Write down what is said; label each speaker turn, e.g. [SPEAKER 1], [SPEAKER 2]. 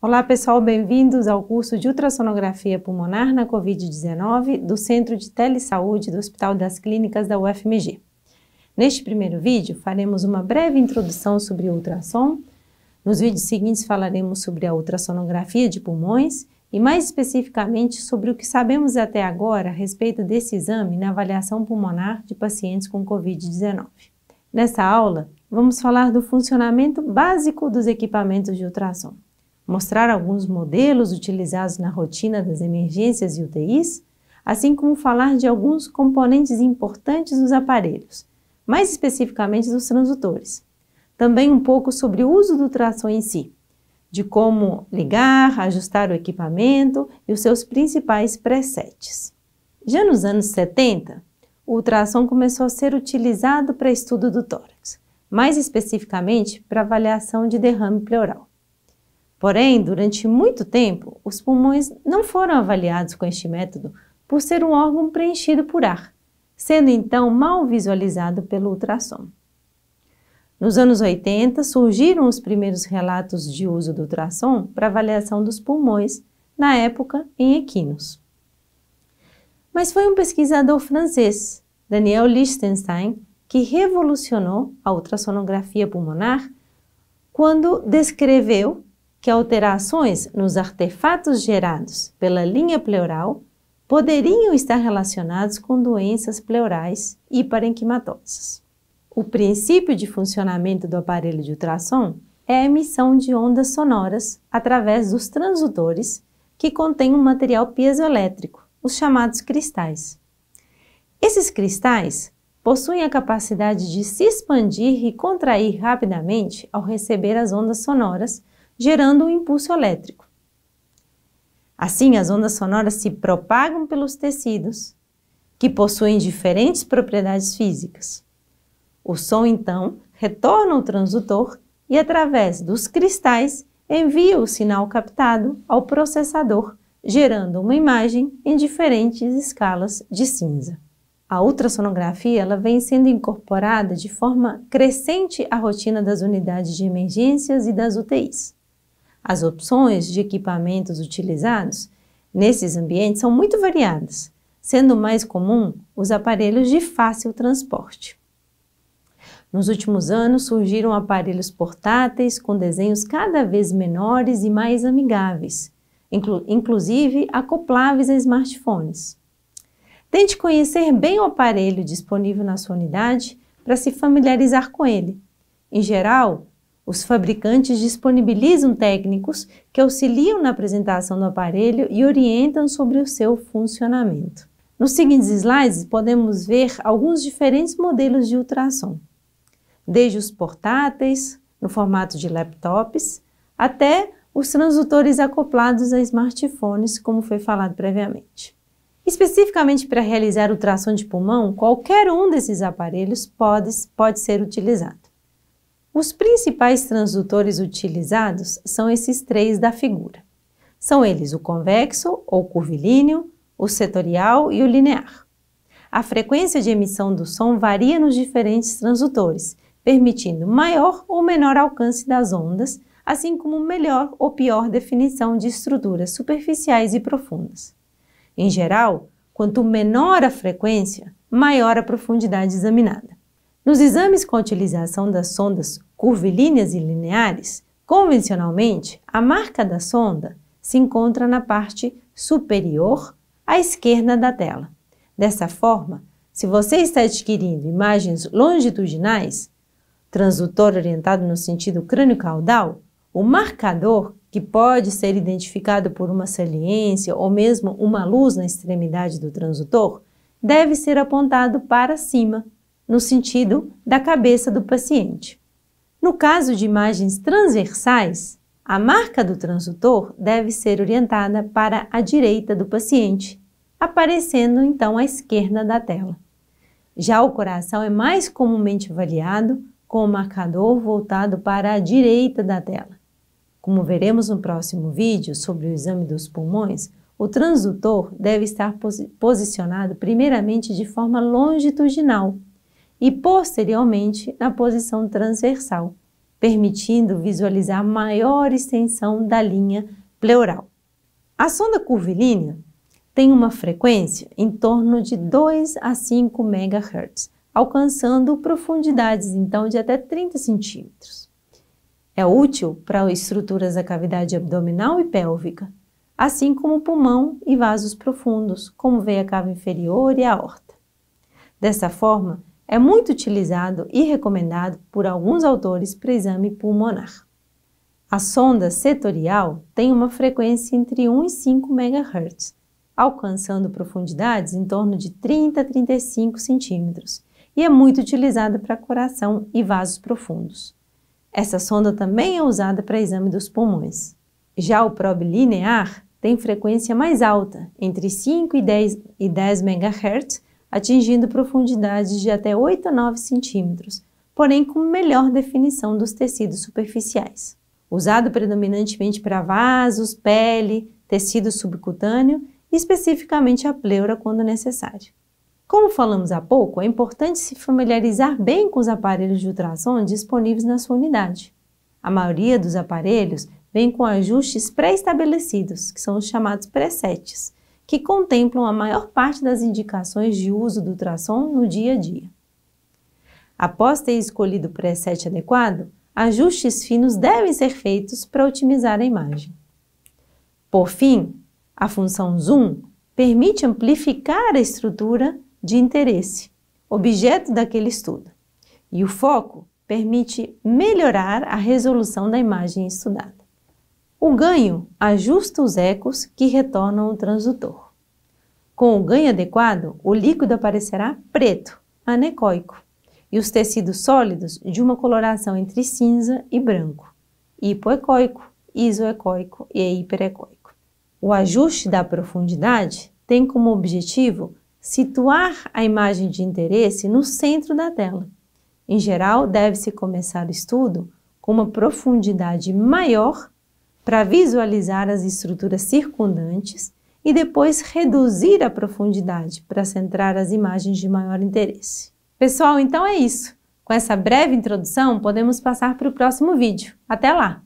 [SPEAKER 1] Olá pessoal, bem-vindos ao curso de ultrassonografia pulmonar na Covid-19 do Centro de Telesaúde do Hospital das Clínicas da UFMG. Neste primeiro vídeo, faremos uma breve introdução sobre o ultrassom. Nos vídeos seguintes falaremos sobre a ultrassonografia de pulmões e mais especificamente sobre o que sabemos até agora a respeito desse exame na avaliação pulmonar de pacientes com Covid-19. Nessa aula, vamos falar do funcionamento básico dos equipamentos de ultrassom, mostrar alguns modelos utilizados na rotina das emergências e UTIs, assim como falar de alguns componentes importantes dos aparelhos, mais especificamente dos transdutores. Também um pouco sobre o uso do ultrassom em si, de como ligar, ajustar o equipamento e os seus principais presets. Já nos anos 70, o ultrassom começou a ser utilizado para estudo do tórax, mais especificamente para avaliação de derrame pleural. Porém, durante muito tempo, os pulmões não foram avaliados com este método por ser um órgão preenchido por ar, sendo então mal visualizado pelo ultrassom. Nos anos 80, surgiram os primeiros relatos de uso do ultrassom para avaliação dos pulmões, na época em equinos. Mas foi um pesquisador francês, Daniel Lichtenstein, que revolucionou a ultrassonografia pulmonar quando descreveu que alterações nos artefatos gerados pela linha pleural poderiam estar relacionados com doenças pleurais hiparenquimatosas. O princípio de funcionamento do aparelho de ultrassom é a emissão de ondas sonoras através dos transdutores que contêm um material piezoelétrico, os chamados cristais. Esses cristais possuem a capacidade de se expandir e contrair rapidamente ao receber as ondas sonoras, gerando um impulso elétrico. Assim, as ondas sonoras se propagam pelos tecidos, que possuem diferentes propriedades físicas. O som, então, retorna ao transdutor e, através dos cristais, envia o sinal captado ao processador, gerando uma imagem em diferentes escalas de cinza. A ultrassonografia ela vem sendo incorporada de forma crescente à rotina das unidades de emergências e das UTIs. As opções de equipamentos utilizados nesses ambientes são muito variadas, sendo mais comum os aparelhos de fácil transporte. Nos últimos anos surgiram aparelhos portáteis com desenhos cada vez menores e mais amigáveis, inclusive acopláveis a smartphones. Tente conhecer bem o aparelho disponível na sua unidade para se familiarizar com ele. Em geral, os fabricantes disponibilizam técnicos que auxiliam na apresentação do aparelho e orientam sobre o seu funcionamento. Nos seguintes slides, podemos ver alguns diferentes modelos de ultrassom, desde os portáteis, no formato de laptops, até os transdutores acoplados a smartphones, como foi falado previamente. Especificamente para realizar ultrassom de pulmão, qualquer um desses aparelhos pode ser utilizado. Os principais transdutores utilizados são esses três da figura. São eles o convexo ou curvilíneo, o setorial e o linear. A frequência de emissão do som varia nos diferentes transdutores, permitindo maior ou menor alcance das ondas, assim como melhor ou pior definição de estruturas superficiais e profundas. Em geral, quanto menor a frequência, maior a profundidade examinada. Nos exames com a utilização das sondas curvilíneas e lineares, convencionalmente, a marca da sonda se encontra na parte superior à esquerda da tela. Dessa forma, se você está adquirindo imagens longitudinais, transdutor orientado no sentido crânio-caudal, o marcador, que pode ser identificado por uma saliência ou mesmo uma luz na extremidade do transdutor, deve ser apontado para cima, no sentido da cabeça do paciente. No caso de imagens transversais, a marca do transdutor deve ser orientada para a direita do paciente, aparecendo então à esquerda da tela. Já o coração é mais comumente avaliado com o marcador voltado para a direita da tela. Como veremos no próximo vídeo sobre o exame dos pulmões, o transdutor deve estar posicionado primeiramente de forma longitudinal e posteriormente na posição transversal, permitindo visualizar maior extensão da linha pleural. A sonda curvilínea tem uma frequência em torno de 2 a 5 MHz, alcançando profundidades então de até 30 centímetros. É útil para estruturas da cavidade abdominal e pélvica, assim como o pulmão e vasos profundos, como veia cava inferior e aorta. Dessa forma, é muito utilizado e recomendado por alguns autores para exame pulmonar. A sonda setorial tem uma frequência entre 1 e 5 MHz, alcançando profundidades em torno de 30 a 35 centímetros, e é muito utilizada para coração e vasos profundos. Essa sonda também é usada para exame dos pulmões. Já o probe linear tem frequência mais alta, entre 5 e 10 MHz, atingindo profundidades de até 8 a 9 centímetros, porém com melhor definição dos tecidos superficiais. Usado predominantemente para vasos, pele, tecido subcutâneo e especificamente a pleura quando necessário. Como falamos há pouco, é importante se familiarizar bem com os aparelhos de ultrassom disponíveis na sua unidade. A maioria dos aparelhos vem com ajustes pré-estabelecidos, que são os chamados presets, que contemplam a maior parte das indicações de uso do ultrassom no dia a dia. Após ter escolhido o preset adequado, ajustes finos devem ser feitos para otimizar a imagem. Por fim, a função zoom permite amplificar a estrutura de interesse, objeto daquele estudo, e o foco permite melhorar a resolução da imagem estudada. O ganho ajusta os ecos que retornam o transdutor. Com o ganho adequado, o líquido aparecerá preto, anecoico, e os tecidos sólidos de uma coloração entre cinza e branco, hipoecoico, isoecoico e hiperecoico. O ajuste da profundidade tem como objetivo situar a imagem de interesse no centro da tela. Em geral, deve-se começar o estudo com uma profundidade maior para visualizar as estruturas circundantes e depois reduzir a profundidade para centrar as imagens de maior interesse. Pessoal, então é isso. Com essa breve introdução, podemos passar para o próximo vídeo. Até lá!